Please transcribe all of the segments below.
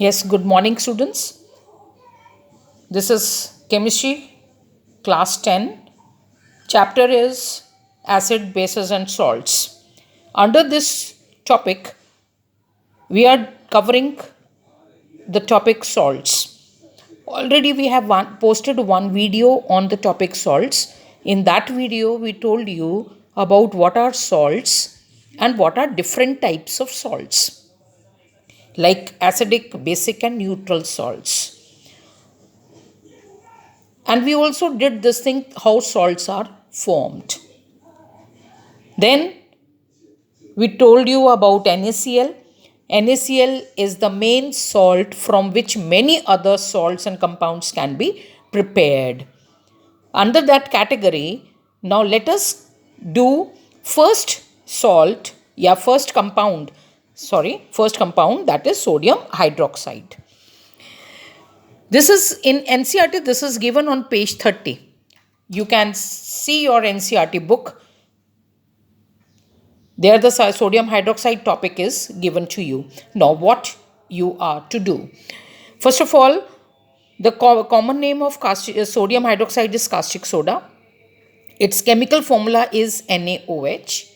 Yes, good morning, students. This is chemistry, class 10. Chapter is acid, bases, and salts. Under this topic, we are covering the topic salts. Already, we have posted one video on the topic salts. In that video, we told you about what are salts and what are different types of salts, like acidic, basic, and neutral salts. And we also did this thing how salts are formed. Then we told you about NaCl. NaCl is the main salt from which many other salts and compounds can be prepared. Under that category, now let us do first salt, first compound, that is sodium hydroxide. This is in NCERT, this is given on page 30. You can see your NCERT book. There the sodium hydroxide topic is given to you. Now what you are to do. First of all, the common name of sodium hydroxide is caustic soda. Its chemical formula is NaOH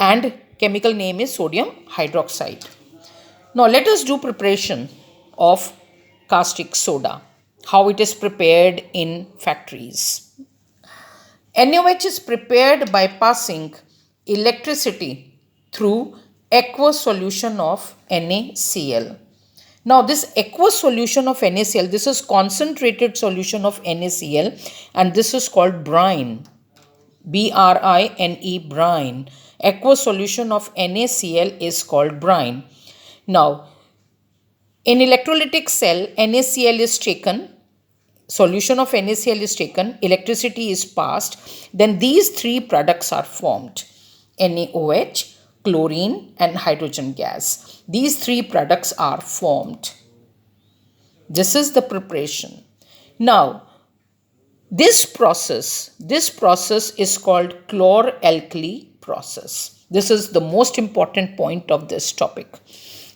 and chemical name is sodium hydroxide. Now let us do preparation of caustic soda. How it is prepared in factories. NaOH is prepared by passing electricity through aqueous solution of NaCl. Now this aqueous solution of NaCl, this is concentrated solution of NaCl and this is called brine. B-R-I-N-E, brine. Aqueous solution of NaCl is called brine. Now, in electrolytic cell, NaCl is taken, solution of NaCl is taken, electricity is passed, then these three products are formed. NaOH, chlorine and hydrogen gas. These three products are formed. This is the preparation. Now, this process is called chlor-alkali process. This is the most important point of this topic.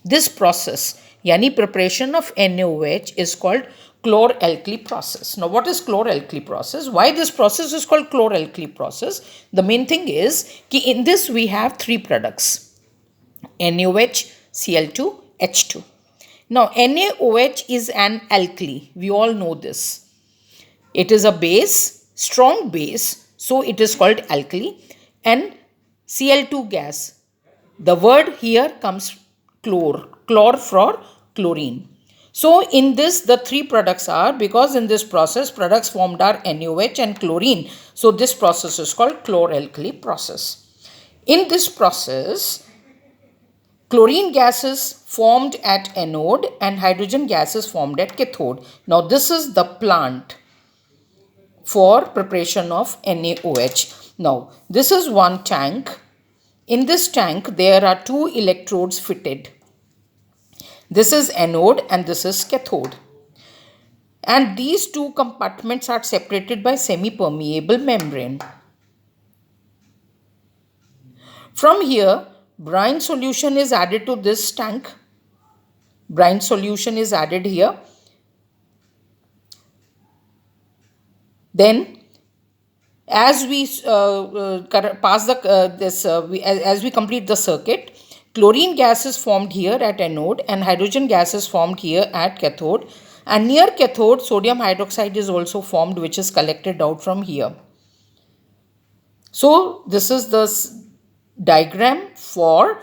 This process, yani preparation of NaOH, is called chlor-alkali process. Now, what is chlor-alkali process? Why this process is called chlor-alkali process? The main thing is that in this we have three products: NaOH, Cl2, H2. Now, NaOH is an alkali. We all know this. It is a base, strong base, so it is called alkali. And Cl2 gas. The word here comes chlor for chlorine. So in this the three products are, because in this process products formed are NaOH and chlorine. So this process is called chlor-alkali process. In this process, chlorine gas is formed at anode and hydrogen gas is formed at cathode. Now this is the plant for preparation of NaOH. Now this is one tank. In this tank there are two electrodes fitted. This is anode and this is cathode. And these two compartments are separated by semi-permeable membrane. From here, brine solution is added to this tank. Brine solution is added here. Then, as we as we complete the circuit, chlorine gas is formed here at anode and hydrogen gas is formed here at cathode. And near cathode, sodium hydroxide is also formed, which is collected out from here. So, this is the diagram for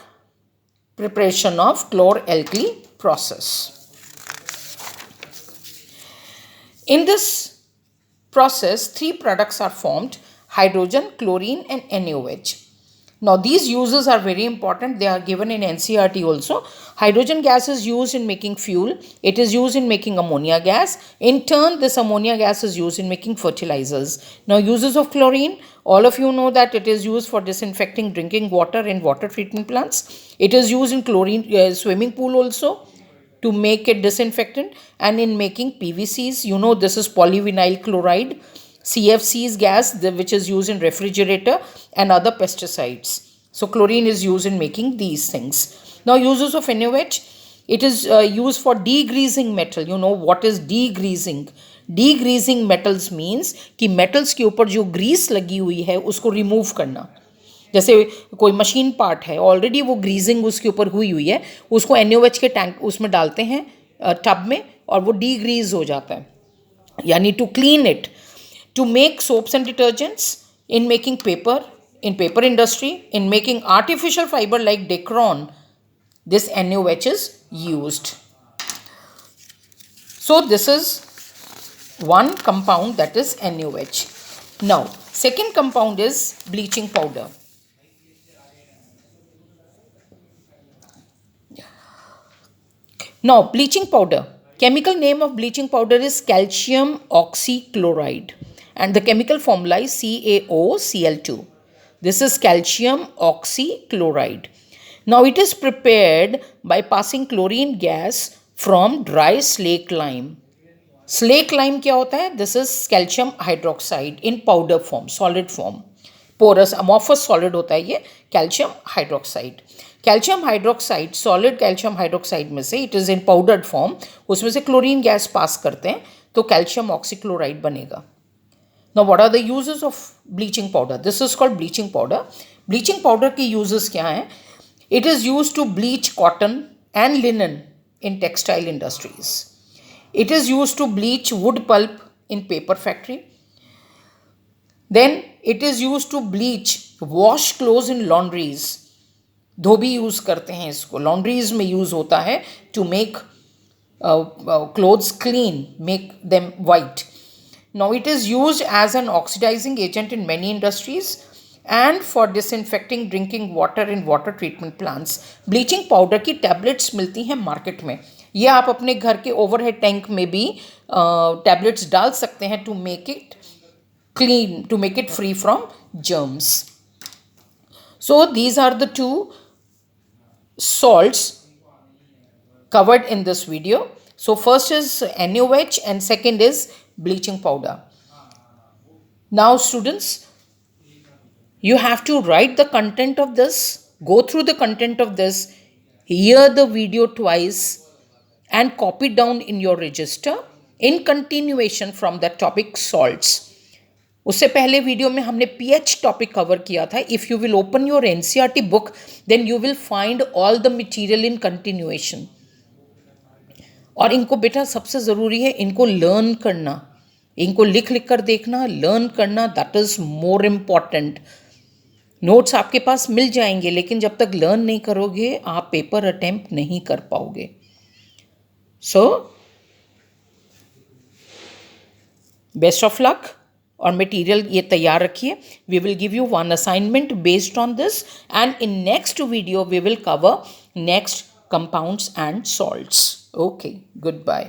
preparation of chlor-alkali process. In this process, three products are formed: hydrogen, chlorine and NaOH. Now these uses are very important. They are given in NCERT also. Hydrogen gas is used in making fuel. It is used in making ammonia gas. In turn, this ammonia gas is used in making fertilizers. Now uses of chlorine. All of you know that it is used for disinfecting drinking water in water treatment plants. It is used in chlorine swimming pool also to make it disinfectant, and in making PVCs. You know this is polyvinyl chloride. CFCs gas, which is used in refrigerator and other pesticides. So chlorine is used in making these things. Now uses of NaOH. It is used for degreasing metal. You know what is degreasing? Degreasing metals means कि metals के ऊपर जो grease लगी हुई है उसको remove करना. जैसे कोई मशीन पार्ट है, ऑलरेडी वो ग्रीजिंग उसके ऊपर हुई हुई है, उसको NaOH के टैंक उसमें डालते हैं टब में, और वो डीग्रीज हो जाता है. यानी to clean it, to make soaps and detergents, in making paper, in paper industry, in making artificial fiber like Dacron, this NaOH is used. So this is one compound, that is NaOH. Now second compound is bleaching powder. Now bleaching powder, chemical name of bleaching powder is calcium oxychloride, and the chemical formula is CaOCl2. This is calcium oxychloride. Now it is prepared by passing chlorine gas from dry slake lime. Slake lime क्या होता है? This is calcium hydroxide in powder form, solid form. Porous amorphous solid होता है ये calcium hydroxide. Calcium hydroxide, solid calcium hydroxide में से it is in powdered form, उसमें से क्लोरीन गैस पास करते हैं तो कैल्शियम ऑक्सीक्लोराइड बनेगा. Now what are the uses of bleaching powder? This is called bleaching powder. Bleaching powder की uses क्या हैं? It is use to bleach cotton and linen in textile industries. It is use to bleach wood pulp in paper factory. Then it is use to bleach wash clothes in laundries. धोबी use करते हैं इसको, laundries में use होता है to make clothes clean, make them white. Now it is use as an oxidising agent in many industries and for disinfecting drinking water in water treatment plants. Bleaching powder की tablets मिलती हैं market में. ये आप अपने घर के overhead tank में भी टैबलेट्स डाल सकते हैं to make it clean, to make it free from germs. So these are the two salts covered in this video. So first is NaOH and second is bleaching powder. Now students, you have to write the content of this, go through the content of this, hear the video twice and copy down in your register in continuation from the topic salts. उससे पहले video में हमने pH topic cover किया था. If you will open your NCERT book then you will find all the material in continuation. और इनको बेटा सबसे ज़रूरी है इनको लर्न करना, इनको लिख लिख कर देखना, लर्न करना, that is more important. Notes आपके पास मिल जाएंगे लेकिन जब तक लर्न नहीं करोगे आप पेपर अटेम्प्ट नहीं कर पाओगे. So best of luck. और मटेरियल ये तैयार रखिए. We will give you one assignment based on this and in next video we will cover next compounds and salts. Okay, good bye.